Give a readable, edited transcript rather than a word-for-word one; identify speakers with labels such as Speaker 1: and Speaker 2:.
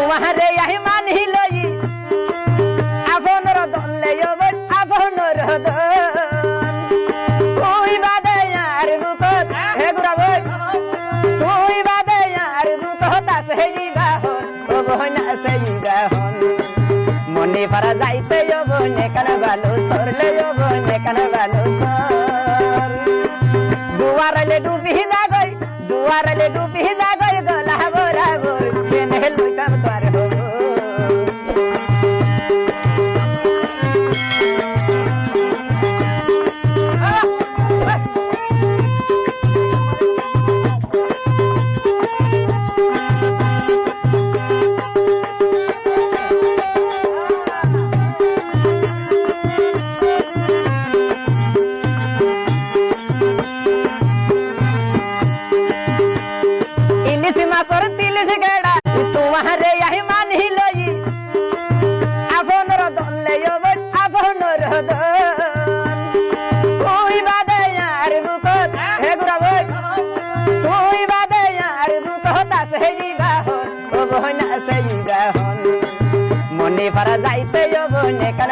Speaker 1: তোমারে আহি মানি লই আপনর দলে যবন আপনর দন তুই বাদে আর বুকত হে গুরা বই তুই বাদে আর বুকত আছে জিগাহন ও বহনা আছে জিগাহন মনে পারা যাইতে যবনে কান ভালো সরলে যবনে কান ভালো সর দুয়ারলে ডুবি না গই গলা বরাবর কেনে লইতাম তোর হবো তোমারে আহি মানি লই আপনর দলে যবন আপনর দন তুই বাদে আর বুকত হে গুরা বই তুই বাদে আর বুকত আছে জিগাহন ও বহনা আছে জিগাহন মনে পারা যাইতে যবনে কান